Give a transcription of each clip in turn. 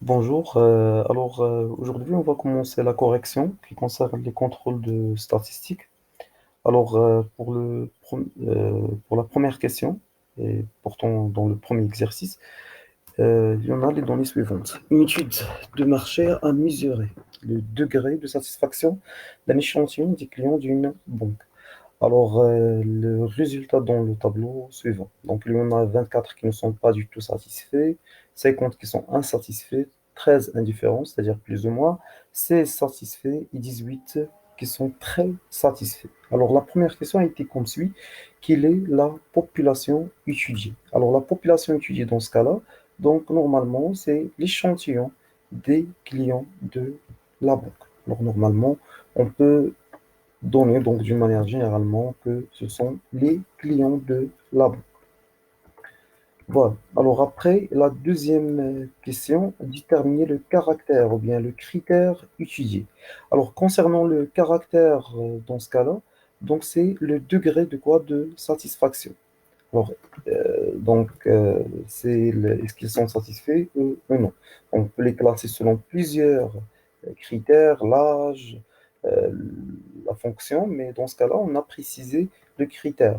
Bonjour. Aujourd'hui, on va commencer la correction qui concerne les contrôles de statistiques. Pour la première question, et pourtant dans le premier exercice, il y en a les données suivantes. Une étude de marché a mesuré le degré de satisfaction d'un échantillon des clients d'une banque. Le résultat dans le tableau suivant. Donc, il y en a 24 qui ne sont pas du tout satisfaits, 50 qui sont insatisfaits, 13 indifférents, c'est-à-dire plus ou moins, 16 satisfaits et 18 qui sont très satisfaits. Alors, la première question a été comme suit. Quelle est la population étudiée? Alors, la population étudiée dans ce cas-là, donc, normalement, c'est l'échantillon des clients de la banque. Alors, normalement, on peut donner donc d'une manière généralement que ce sont les clients de la banque. Voilà. Alors après, la deuxième question, déterminer le caractère ou bien le critère étudié. Alors concernant le caractère dans ce cas-là, donc c'est le degré de quoi? De satisfaction. Alors, est-ce qu'ils sont satisfaits ou non? On peut les classer selon plusieurs critères, l'âge, euh, la fonction, mais dans ce cas-là, on a précisé le critère,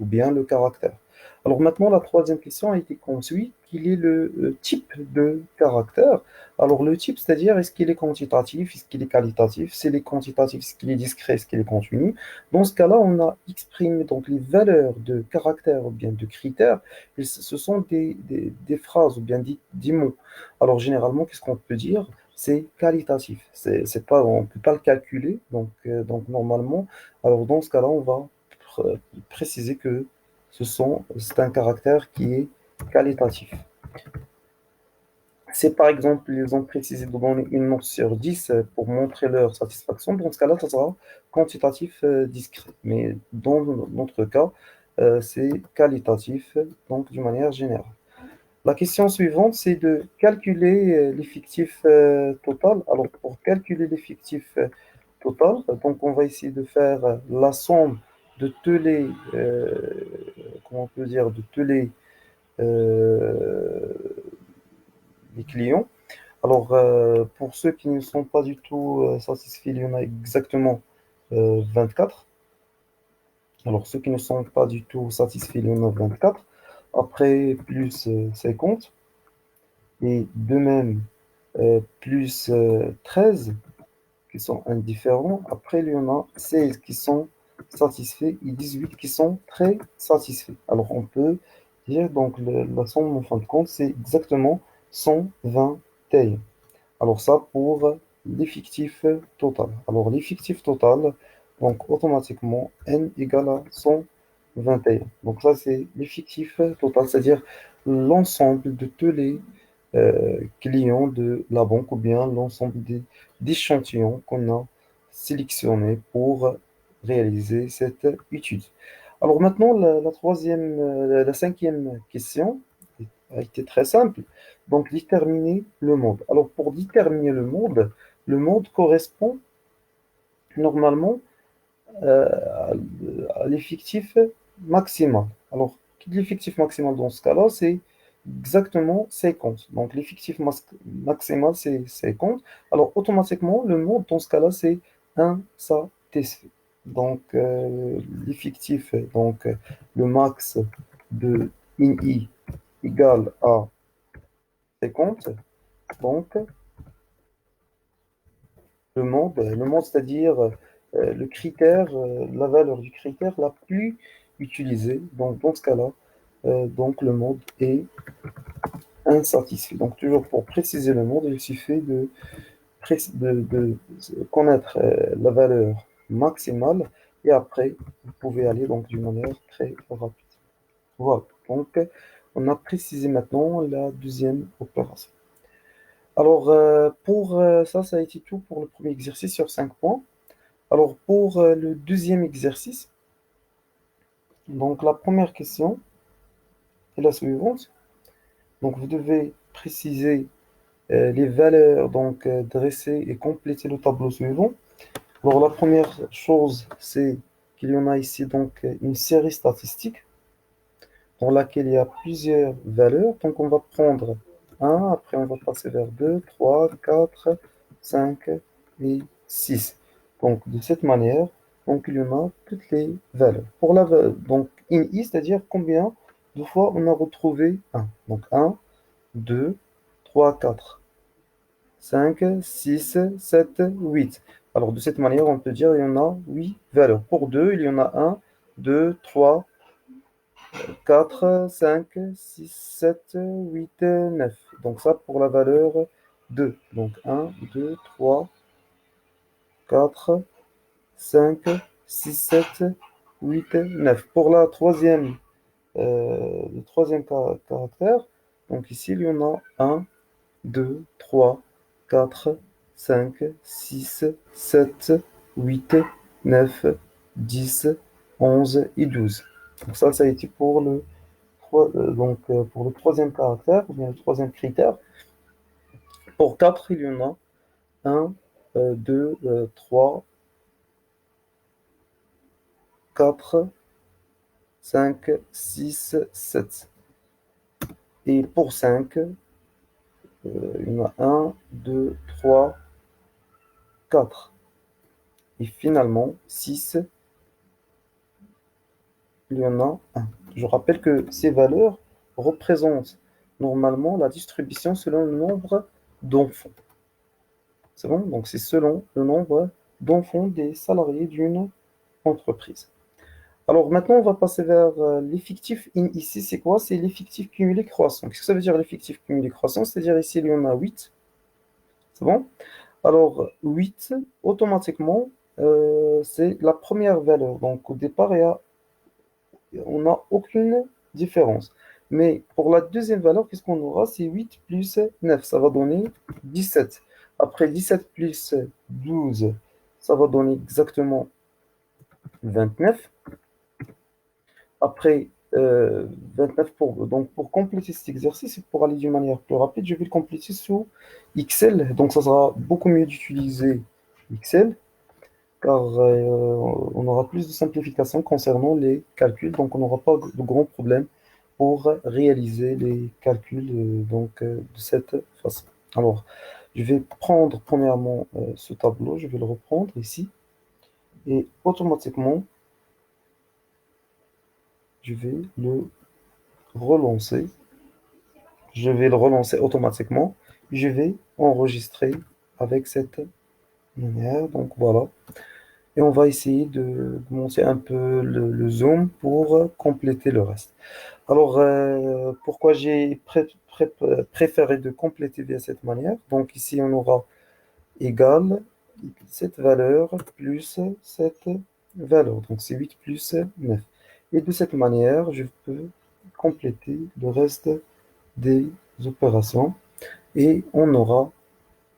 ou bien le caractère. Alors maintenant, la troisième question a été comme suit. Quel est le type de caractère? Alors le type, c'est-à-dire est-ce qu'il est quantitatif, est-ce qu'il est qualitatif? S'il est quantitatif, est-ce qu'il est discret, est-ce qu'il est continu? Dans ce cas-là, on a exprimé donc les valeurs de caractère ou bien de critères. Ce sont des phrases ou bien des mots. Alors généralement, qu'est-ce qu'on peut dire? C'est qualitatif. C'est pas, on ne peut pas le calculer. Donc normalement, alors dans ce cas-là, on va préciser que c'est un caractère qui est qualitatif. C'est par exemple, ils ont précisé de donner une note sur 10 pour montrer leur satisfaction. Dans ce cas-là, ça sera quantitatif discret. Mais dans notre cas, c'est qualitatif, donc d'une manière générale. La question suivante, c'est de calculer l'effectif total. Alors, pour calculer l'effectif total, donc on va essayer de faire la somme de tous comment on peut dire, de tous euh, les clients. Pour ceux qui ne sont pas du tout satisfaits, il y en a exactement 24. Alors, ceux qui ne sont pas du tout satisfaits, il y en a 24. Après, plus 50. Et de même, plus 13 qui sont indifférents. Après, il y en a 16 qui sont satisfaits et 18 qui sont très satisfaits. Alors, on peut dire, donc, la somme en fin de compte, c'est exactement 121. Alors ça pour l'effectif total. Alors l'effectif total, donc automatiquement n égale à 121. Donc ça c'est l'effectif total, c'est-à-dire l'ensemble de tous les clients de la banque ou bien l'ensemble des échantillons qu'on a sélectionnés pour réaliser cette étude. Alors maintenant, la cinquième question a été très simple. Donc, déterminer le monde. Alors, pour déterminer le monde correspond normalement euh, à l'effectif maximal. Alors, l'effectif maximal dans ce cas-là, c'est exactement 50. Donc, l'effectif maximal, c'est 50. Alors, automatiquement, le monde dans ce cas-là, c'est insatisfait. L'effectif, le max de INI égale à 50. Donc, le monde, c'est-à-dire le critère, la valeur du critère la plus utilisée. Donc, dans ce cas-là, donc le monde est insatisfait. Donc, toujours pour préciser le monde, il suffit de connaître la valeur maximale et après, vous pouvez aller donc d'une manière très rapide. Voilà. Donc, on a précisé maintenant la deuxième opération. Pour ça, ça a été tout pour le premier exercice sur 5 points. Alors, pour le deuxième exercice, donc la première question est la suivante. Donc, vous devez préciser les valeurs, dresser et compléter le tableau suivant. Alors, la première chose, c'est qu'il y en a ici donc une série statistique dans laquelle il y a plusieurs valeurs. Donc, on va prendre 1, après on va passer vers 2, 3, 4, 5 et 6. Donc de cette manière, donc il y en a toutes les valeurs. Pour donc in i, c'est-à-dire combien de fois on a retrouvé 1. Donc 1, 2, 3, 4, 5, 6, 7, 8. Alors de cette manière, on peut dire il y en a 8 valeurs. Pour 2, il y en a 1, 2, 3, 4, 5, 6, 7, 8, 9. Donc ça pour la valeur 2. Donc 1, 2, 3, 4, 5, 6, 7, 8, 9. Pour le troisième caractère, donc ici il y en a 1, 2, 3, 4, 5, 6, 7, 8, 9, 10, 11 et 12. Donc ça a été pour pour le troisième caractère, ou bien le troisième critère. Pour 4, il y en a un, 2, 3, 4, 5, 6, 7. Et pour 5, il y en a un, 2, 3, 4. Et finalement, 6, il y en a un. Je rappelle que ces valeurs représentent normalement la distribution selon le nombre d'enfants. C'est bon? Donc c'est selon le nombre d'enfants des salariés d'une entreprise. Alors maintenant, on va passer vers l'effectif ici. C'est quoi? C'est l'effectif cumulé croissant. Qu'est-ce que ça veut dire l'effectif cumulé croissant? C'est-à-dire ici, il y en a 8. C'est bon? Alors 8, automatiquement, c'est la première valeur. Donc au départ, on n'a aucune différence. Mais pour la deuxième valeur, qu'est-ce qu'on aura? C'est 8 plus 9. Ça va donner 17. Après 17 plus 12, ça va donner exactement 29. Après 29, donc pour compléter cet exercice et pour aller d'une manière plus rapide, je vais le compléter sous Excel. Donc ça sera beaucoup mieux d'utiliser Excel car on aura plus de simplification concernant les calculs. Donc on n'aura pas de grands problèmes pour réaliser les calculs de cette façon. Alors, je vais prendre premièrement ce tableau, je vais le reprendre ici et automatiquement, je vais le relancer. Je vais le relancer automatiquement. Je vais enregistrer avec cette manière. Donc voilà. Et on va essayer de monter un peu le zoom pour compléter le reste. Alors, pourquoi j'ai préféré de compléter de cette manière? Donc ici, on aura égal cette valeur plus cette valeur. Donc c'est 8 plus 9. Et de cette manière, je peux compléter le reste des opérations et on aura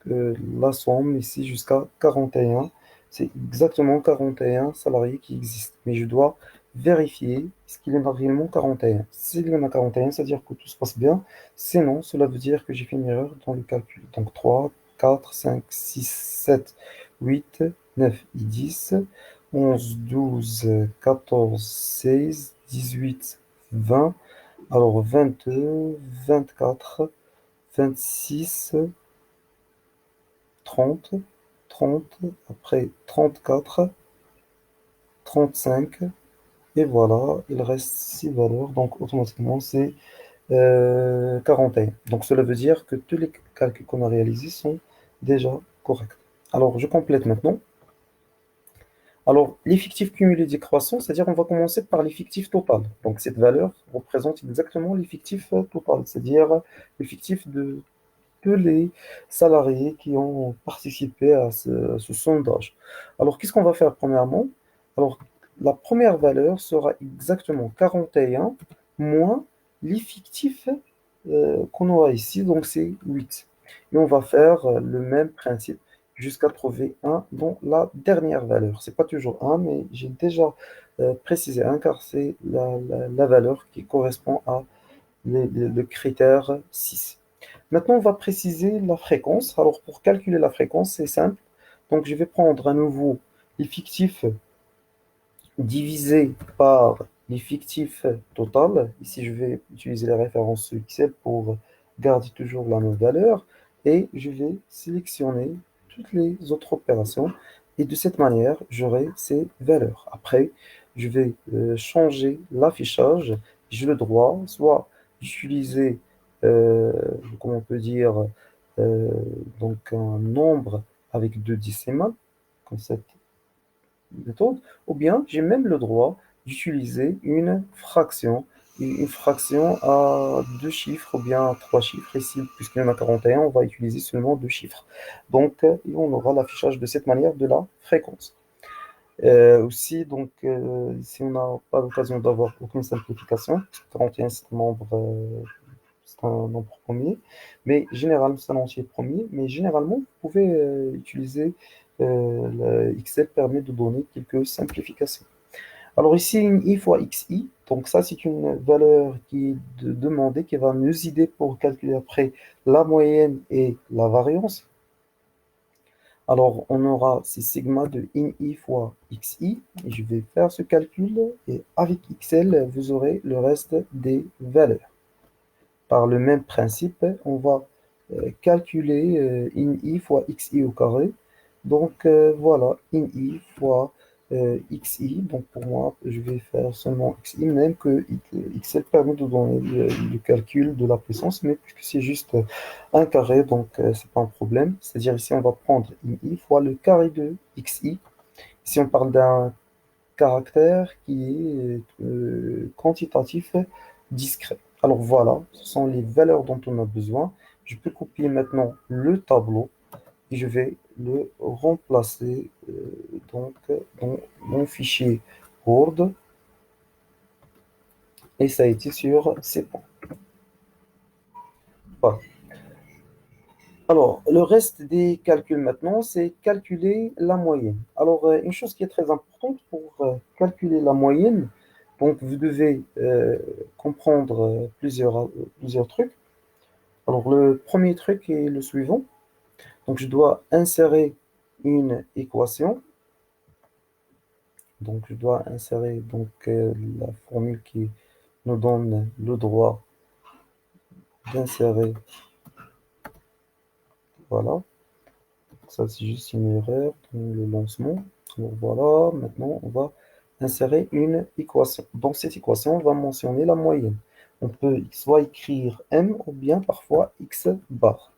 la somme ici jusqu'à 41. C'est exactement 41 salariés qui existent. Mais je dois vérifier est-ce qu'il y en a réellement 41. S'il y en a 41, c'est-à-dire que tout se passe bien. Sinon, cela veut dire que j'ai fait une erreur dans le calcul. Donc 3, 4, 5, 6, 7, 8, 9 et 10, 11, 12, 14, 16, 18, 20. Alors 22, 24, 26, 30, 30, après 34, 35, et voilà, il reste 6 valeurs, donc automatiquement c'est 41. Donc cela veut dire que tous les calculs qu'on a réalisés sont déjà corrects. Alors je complète maintenant. Alors l'effectif cumulé décroissant, c'est-à-dire on va commencer par l'effectif total. Donc cette valeur représente exactement l'effectif total, c'est-à-dire l'effectif de tous les salariés qui ont participé à ce sondage. Alors, qu'est-ce qu'on va faire premièrement? Alors, la première valeur sera exactement 41 moins l'effectif qu'on aura ici, donc c'est 8. Et on va faire le même principe jusqu'à trouver 1 dans la dernière valeur. C'est pas toujours 1, mais j'ai déjà précisé 1 car c'est la valeur qui correspond à le critère 6. Maintenant, on va préciser la fréquence. Alors, pour calculer la fréquence, c'est simple. Donc, je vais prendre à nouveau l'effectif divisé par l'effectif total. Ici, je vais utiliser les références Excel pour garder toujours la même valeur et je vais sélectionner toutes les autres opérations et de cette manière, j'aurai ces valeurs. Après, je vais changer l'affichage. J'ai le droit soit d'utiliser, euh, comment on peut dire, euh, donc un nombre avec deux décimales, comme cette méthode, ou bien j'ai même le droit d'utiliser une fraction à deux chiffres ou bien à trois chiffres. Ici, puisqu'il y en a 41, on va utiliser seulement deux chiffres. Donc, on aura l'affichage de cette manière de la fréquence. Aussi, donc, si on n'a pas l'occasion d'avoir aucune simplification, 41 c'est un nombre premier, mais généralement, c'est un entier premier, mais généralement, vous pouvez utiliser Excel permet de donner quelques simplifications. Alors ici, une i fois xi, donc ça, c'est une valeur qui est demandée, qui va nous aider pour calculer après la moyenne et la variance. Alors, on aura ces sigma de in fois xi, et je vais faire ce calcul, et avec Excel, vous aurez le reste des valeurs. Par le même principe, on va calculer in i fois xi au carré. Donc, voilà, in i fois xi. Donc, pour moi, je vais faire seulement xi, même que Excel permet de donner le calcul de la puissance, mais puisque c'est juste un carré, donc c'est pas un problème. C'est-à-dire ici, on va prendre in i fois le carré de xi. Ici, on parle d'un caractère qui est quantitatif discret. Alors voilà, ce sont les valeurs dont on a besoin. Je peux copier maintenant le tableau et je vais le remplacer donc dans mon fichier Word et ça a été sur ces points. Voilà. Alors, le reste des calculs maintenant, c'est calculer la moyenne. Alors, une chose qui est très importante pour calculer la moyenne, donc vous devez comprendre plusieurs trucs. Alors, le premier truc est le suivant. Donc, je dois insérer une équation. Donc, je dois insérer la formule qui nous donne le droit d'insérer. Voilà. Ça, c'est juste une erreur dans le lancement. Donc, voilà. Maintenant, on va insérer une équation. Dans cette équation, on va mentionner la moyenne. On peut soit écrire m ou bien parfois x bar.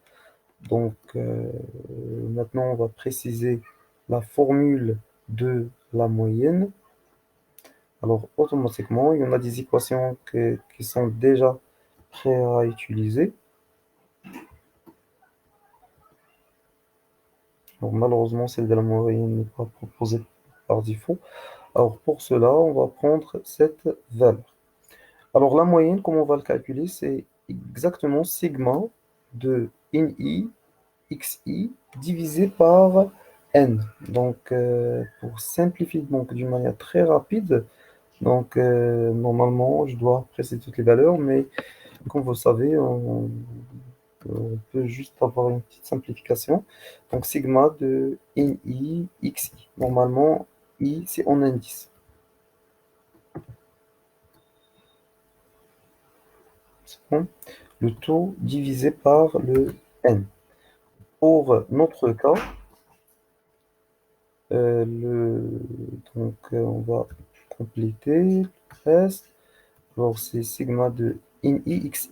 Donc, maintenant, on va préciser la formule de la moyenne. Alors, automatiquement, il y en a des équations qui sont déjà prêtes à utiliser. Alors, malheureusement, celle de la moyenne n'est pas proposée par défaut. Alors, pour cela, on va prendre cette valeur. Alors, la moyenne, comment on va le calculer? C'est exactement sigma de in xi divisé par n. Donc, pour simplifier donc d'une manière très rapide, donc normalement, je dois presser toutes les valeurs, mais comme vous le savez, on peut juste avoir une petite simplification. Donc, sigma de in i xi. Normalement, i, c'est en indice. C'est bon. Le taux divisé par le n. Pour notre cas, on va compléter le reste. Alors, c'est sigma de in i xi.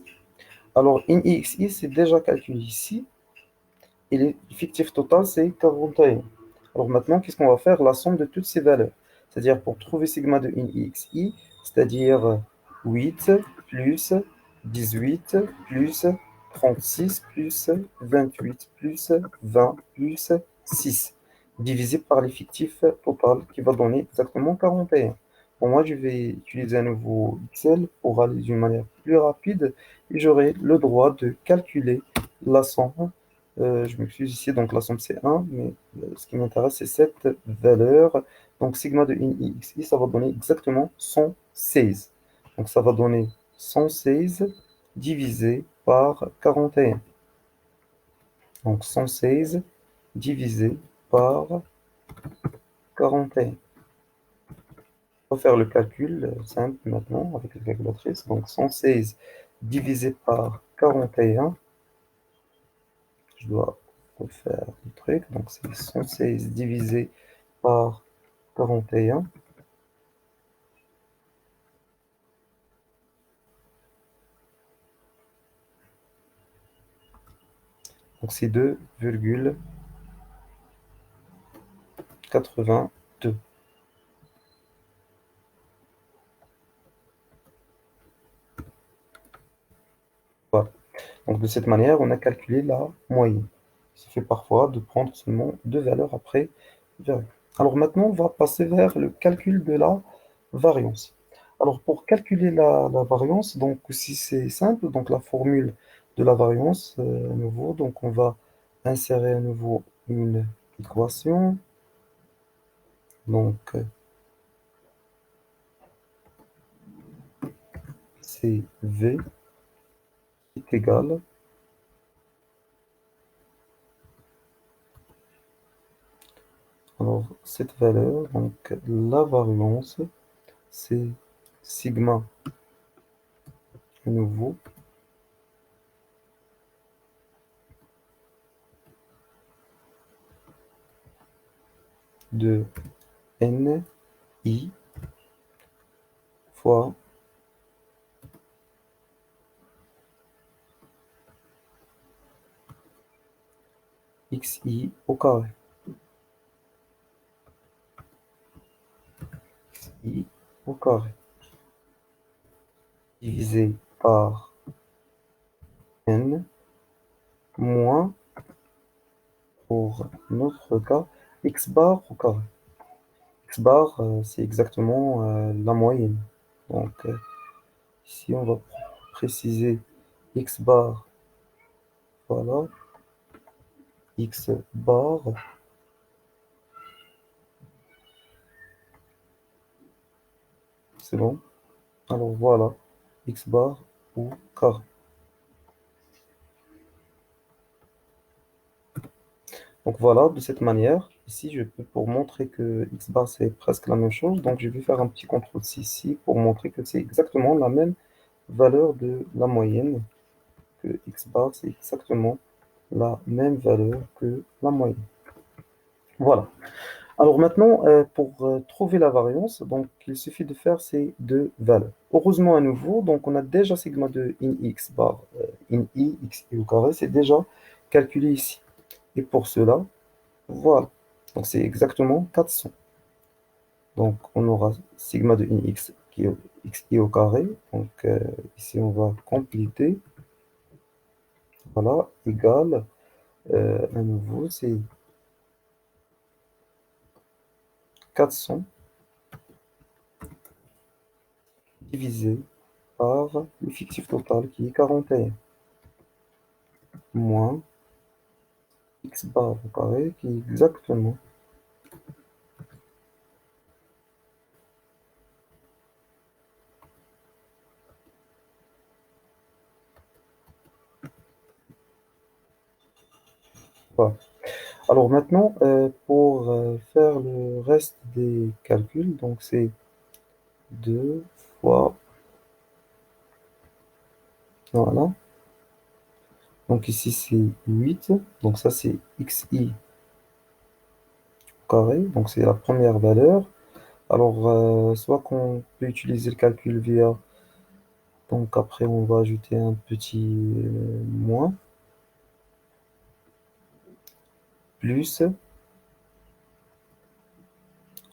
Alors, in i xi, c'est déjà calculé ici. Et l'effectif total, c'est 41. Alors maintenant, qu'est-ce qu'on va faire? La somme de toutes ces valeurs. C'est-à-dire pour trouver sigma de in i xi, c'est-à-dire 8 plus 18 plus 36 plus 28 plus 20 plus 6, divisé par l'effectif total qui va donner exactement 41. Pour moi, je vais utiliser un nouveau Excel pour aller d'une manière plus rapide et j'aurai le droit de calculer la somme. Je m'excuse ici, donc la somme c'est 1, mais ce qui m'intéresse c'est cette valeur. Donc sigma de in i xi, ça va donner exactement 116. Donc ça va donner 116 divisé par 41. Donc 116 divisé par 41. On va faire le calcul simple maintenant avec la calculatrice. Donc 116 divisé par 41. Je dois refaire le truc. Donc, c'est 116 divisé par 41. Donc, c'est 2,82. Voilà. Donc, de cette manière, on a calculé la moyenne. Il suffit parfois de prendre seulement deux valeurs après virgule. Alors maintenant, on va passer vers le calcul de la variance. Alors pour calculer la variance, donc si c'est simple, donc la formule de la variance, à nouveau, donc on va insérer à nouveau une équation. Donc c'est V est égal. Alors cette valeur, donc la variance, c'est sigma à nouveau de N I fois xi au carré. I au carré divisé par n moins, pour notre cas, x bar au carré. X bar, c'est exactement la moyenne. Donc ici, on va préciser x bar, voilà, x bar, c'est bon. Alors voilà, x bar au carré. Donc voilà, de cette manière, ici, je peux, pour montrer que x bar, c'est presque la même chose, donc je vais faire un petit CTRL-C ici pour montrer que c'est exactement la même valeur de la moyenne, que x bar, c'est exactement la même valeur que la moyenne. Voilà. Alors maintenant, pour trouver la variance, donc il suffit de faire ces deux valeurs. Heureusement à nouveau, donc on a déjà sigma de in x bar, in i, x i au carré, c'est déjà calculé ici. Et pour cela, voilà. Donc c'est exactement 400. Donc on aura sigma de in x qui est x i au carré. Donc ici on va compléter. Voilà, égal. À nouveau, c'est 400 divisé par l'effectif total qui est 41 moins x bar au carré qui est exactement, voilà. Alors maintenant, pour faire le reste des calculs, donc c'est 2 fois, voilà. Donc ici c'est 8, donc ça c'est xi au carré, donc c'est la première valeur. Alors, soit qu'on peut utiliser le calcul via, donc après on va ajouter un petit moins, plus,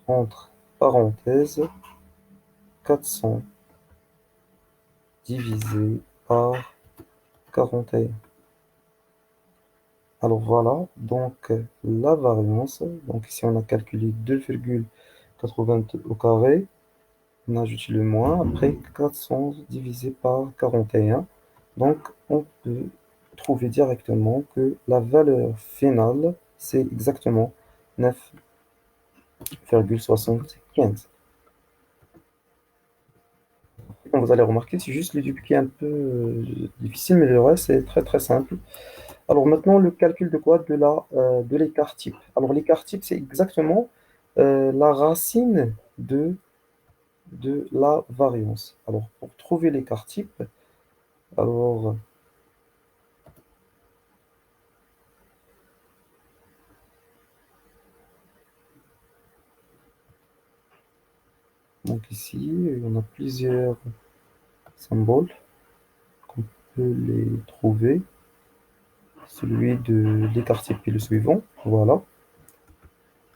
entre parenthèses, 400 divisé par 41. Alors voilà, donc la variance, donc ici on a calculé 2,80 au carré, on ajoute le moins, après 400 divisé par 41. Donc on peut trouver directement que la valeur finale, c'est exactement 9,75. Comme vous allez remarquer, c'est juste le début qui est un peu difficile, mais le reste, c'est très très simple. Alors maintenant, le calcul de quoi? De l'écart type. Alors l'écart type, c'est exactement la racine de la variance. Alors pour trouver l'écart type, alors Donc ici, on a plusieurs symboles qu'on peut les trouver. Celui de l'écartier puis le suivant. Voilà.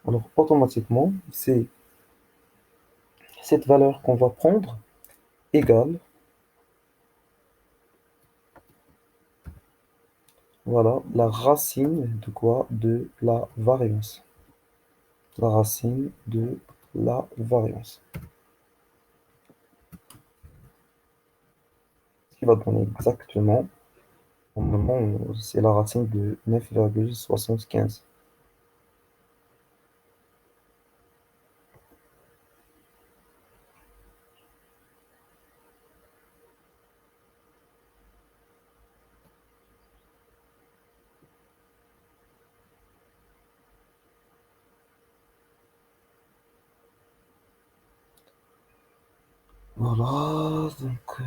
Alors automatiquement, c'est cette valeur qu'on va prendre égale, voilà, la racine de quoi? De la variance. La racine de la variance. Ce qui va donner exactement, normalement, c'est la racine de 9,75. Voilà, donc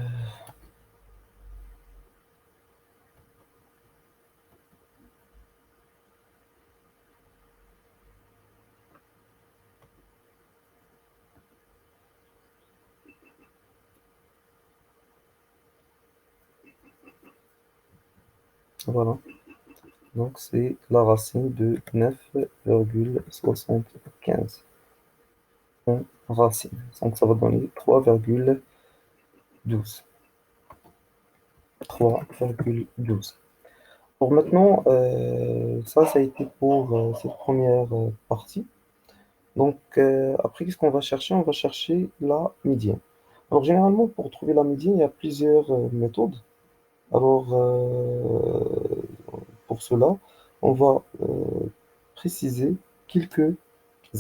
voilà. Donc c'est la racine de 9,75 en racine. Donc ça va donner 3,12. 3,12. Pour maintenant, ça a été pour cette première partie. Donc, après, qu'est-ce qu'on va chercher? On va chercher la médiane. Alors, généralement, pour trouver la médiane, il y a plusieurs méthodes. Alors, pour cela, on va préciser quelques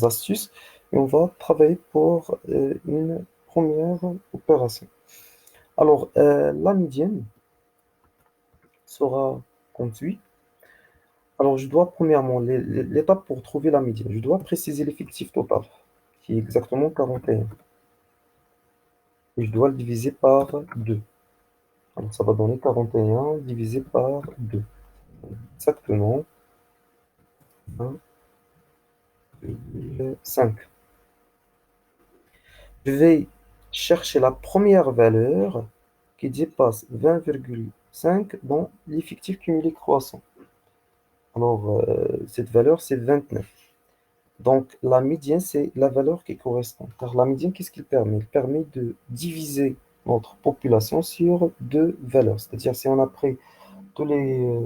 astuces et on va travailler pour une première opération. Alors, la médiane sera comme suit. Alors, je dois, premièrement, l'étape pour trouver la médiane, je dois préciser l'effectif total, qui est exactement 41. Et je dois le diviser par 2. Alors, ça va donner 41 divisé par 2. Exactement 1,5. Je vais chercher la première valeur qui dépasse 20,5 dans l'effectif cumulé croissant. Alors, cette valeur, c'est 29. Donc, la médiane, c'est la valeur qui correspond. Car la médiane, qu'est-ce qu'il permet? Il permet de diviser notre population sur deux valeurs. C'est-à-dire, si on a pris tous les,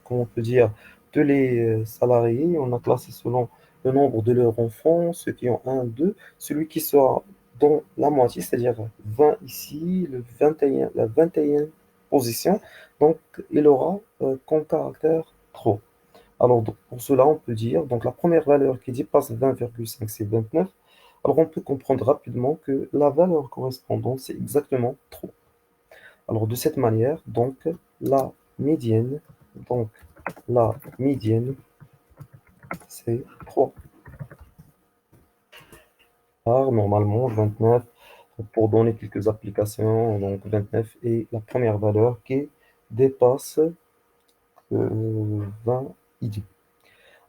comment on peut dire, tous les salariés, on a classé selon le nombre de leurs enfants, ceux qui ont un, deux, celui qui sera dans la moitié, c'est-à-dire 20 ici, le 21, la 21e position, donc il aura comme caractère 3. Alors, pour cela, on peut dire, donc la première valeur qui dépasse 20,5, c'est 29. Alors, on peut comprendre rapidement que la valeur correspondante, c'est exactement 3. Alors, de cette manière, la médiane, donc, la médiane, c'est 3. Alors, normalement, 29, pour donner quelques applications, donc 29 est la première valeur qui dépasse 20 ID.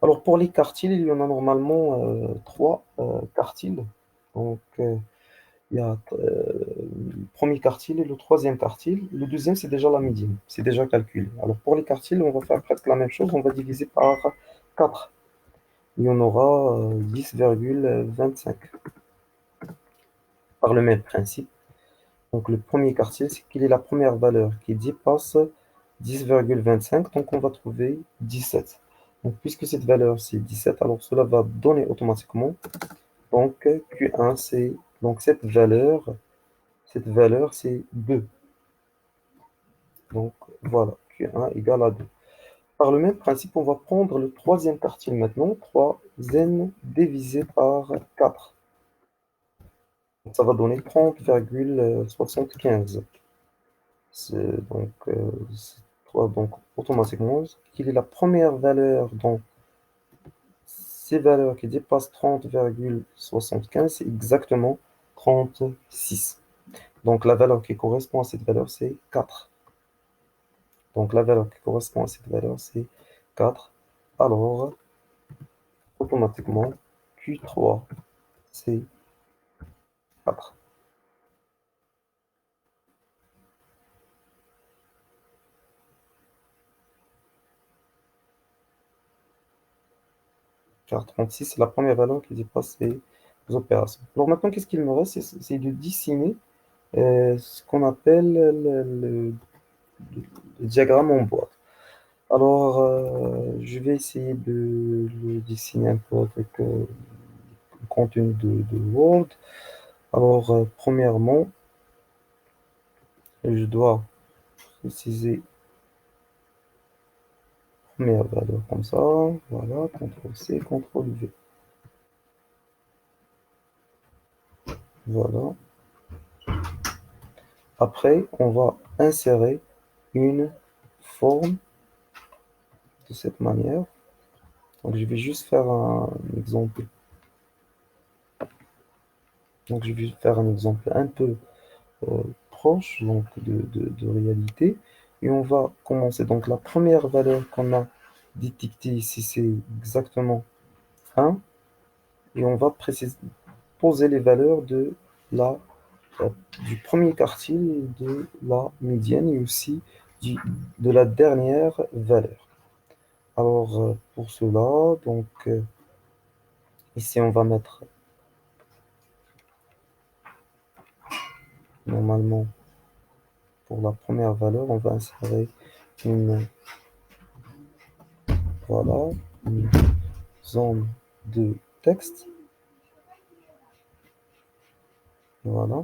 Alors, pour les quartiles, il y en a normalement trois quartiles. Donc, il y a le premier quartile et le troisième quartile. Le deuxième, c'est déjà la médiane. C'est déjà calculé. Alors, pour les quartiles, on va faire presque la même chose. On va diviser par 4. Il y en aura 10,25. Par le même principe. Donc, le premier quartile, c'est qu'il est la première valeur qui dépasse 10,25. Donc, on va trouver 17. Donc, puisque cette valeur, c'est 17, alors cela va donner automatiquement. Donc, Q1, c'est donc cette valeur, c'est 2. Donc, voilà, Q1 égale à 2. Par le même principe, on va prendre le troisième quartile maintenant, 3n divisé par 4. Donc, ça va donner 30,75. Donc, donc, automatiquement, quelle est la première valeur dans ces valeurs qui dépassent 30,75? C'est exactement 36. Donc, la valeur qui correspond à cette valeur, c'est 4. Donc, la valeur qui correspond à cette valeur, c'est 4. Alors, automatiquement, Q3, c'est 4. Car 36, c'est la première valeur qui dépasse les opérations. Alors maintenant, qu'est-ce qu'il me reste? C'est de dessiner ce qu'on appelle le diagramme en boîte. Alors, je vais essayer de le dessiner un peu avec le contenu de Word. Alors, premièrement, je dois préciser première valeur comme ça. Voilà, CTRL-C, CTRL-V. Voilà. Après, on va insérer une forme de cette manière. Donc, je vais juste faire un exemple. Donc, je vais faire un exemple un peu proche donc de réalité. Et on va commencer. Donc, la première valeur qu'on a détectée ici, c'est exactement 1. Et on va poser les valeurs la, euh, du premier quartile, de la médiane et aussi de la dernière valeur. Alors, pour cela, donc, ici, on va mettre normalement, pour la première valeur, on va insérer une, voilà, une zone de texte. Voilà.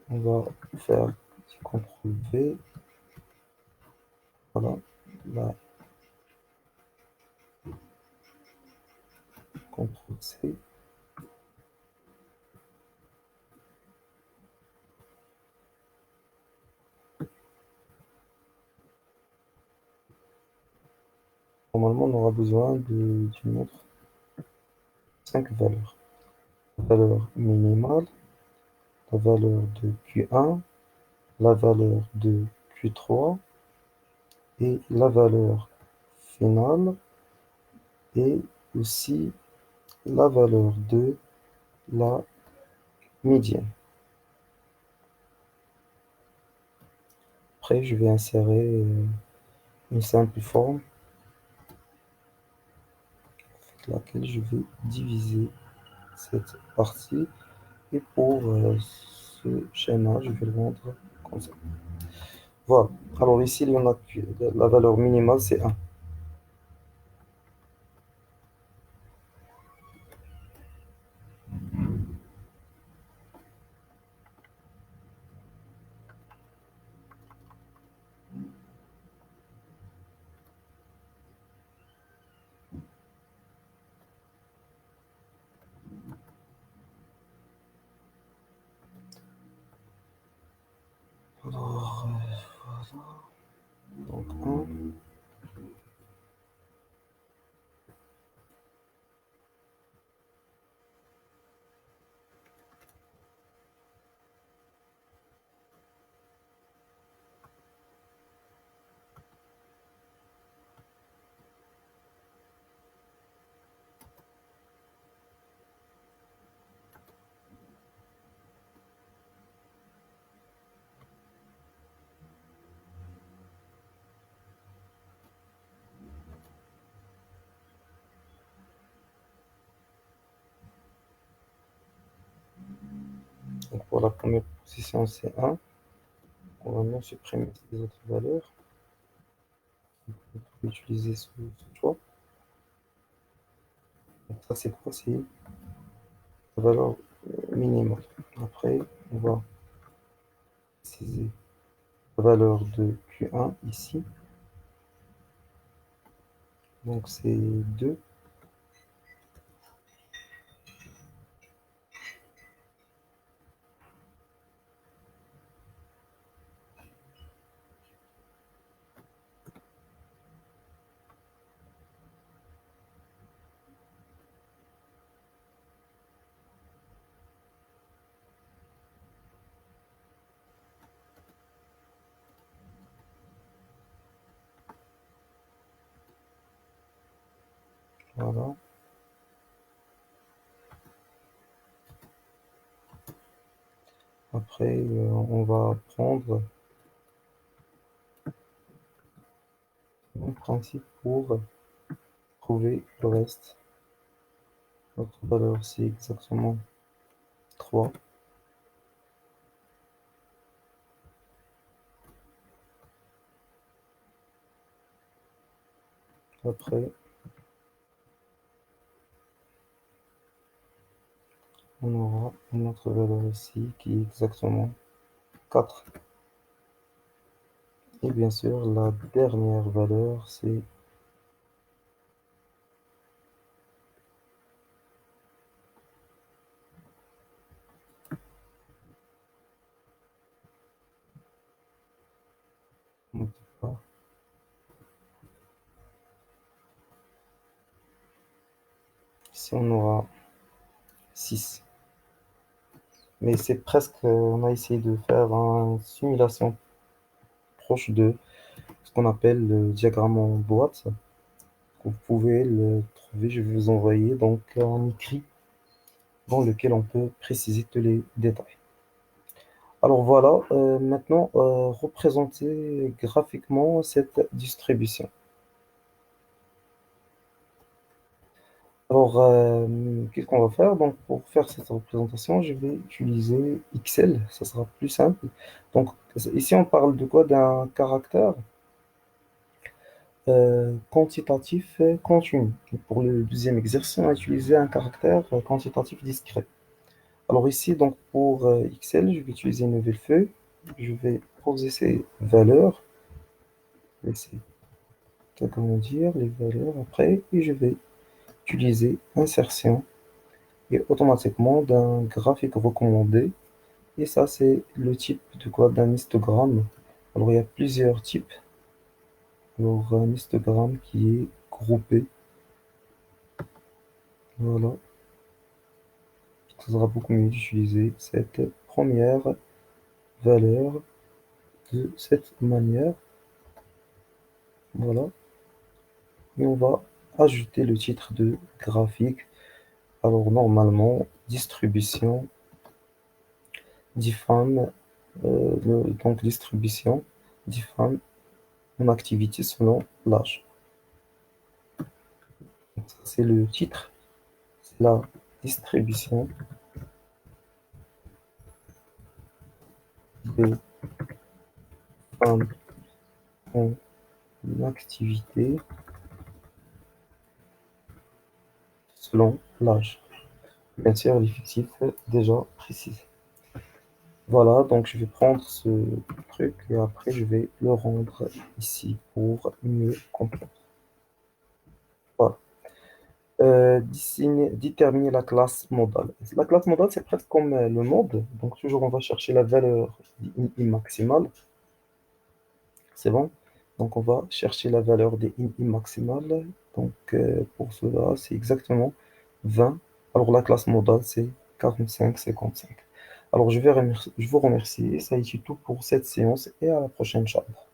On va faire CTRL V. Voilà. Là, CTRL C. Normalement, on aura besoin d'une autre 5 valeurs. La valeur minimale, la valeur de Q1, la valeur de Q3 et la valeur finale et aussi la valeur de la médiane. Après, je vais insérer une simple forme avec laquelle je vais diviser cette partie. Et pour ce schéma, je vais le rendre comme ça. Voilà. Alors ici, il y en a la valeur minimale, c'est 1. Alors, donc 1. Donc pour la première position, c'est 1. On va maintenant supprimer les autres valeurs. On peut utiliser ce choix. Donc ça, c'est quoi? C'est la valeur minimale. Après, on va préciser la valeur de Q1 ici. Donc c'est 2. Voilà. Après, on va prendre le principe pour trouver le reste. Notre valeur, c'est exactement 3. Après, on aura une autre valeur ici qui est exactement 4. Et bien sûr, la dernière valeur, c'est ici, on aura 6. Mais c'est presque, on a essayé de faire une simulation proche de ce qu'on appelle le diagramme en boîte. Vous pouvez le trouver, je vais vous envoyer donc un écrit dans lequel on peut préciser tous les détails. Alors voilà, maintenant représenter graphiquement cette distribution. Alors, qu'est-ce qu'on va faire? Donc, pour faire cette représentation, je vais utiliser Excel, ça sera plus simple. Donc, ici, on parle de quoi? D'un caractère quantitatif continu. Et pour le deuxième exercice, on va utiliser un caractère quantitatif discret. Alors ici, donc pour Excel, je vais utiliser une nouvelle feuille. Je vais poser ces valeurs, laisser agrandir les valeurs après, et je vais utiliser insertion et automatiquement d'un graphique recommandé. Et ça, c'est le type de quoi? D'un histogramme. Alors il y a plusieurs types. Alors un histogramme qui est groupé. Voilà. Ce sera beaucoup mieux d'utiliser cette première valeur de cette manière. Voilà. Et on va ajouter le titre de graphique. Alors normalement, distribution, define, donc distribution, define en activité selon l'âge. Donc, ça, c'est le titre, c'est la distribution des femmes en activité selon l'âge. Bien sûr, l'effectif est déjà précisé. Voilà, donc je vais prendre ce truc et après je vais le rendre ici pour mieux comprendre. Voilà. Déterminer la classe modale. La classe modale, c'est presque comme le mode. Donc toujours, on va chercher la valeur i maximale. C'est bon? Donc on va chercher la valeur des i maximales. Donc pour cela, c'est exactement 20. Alors la classe modale, c'est 45, 55. Alors je vous remercie. Ça a été tout pour cette séance et à la prochaine, Inch'Allah.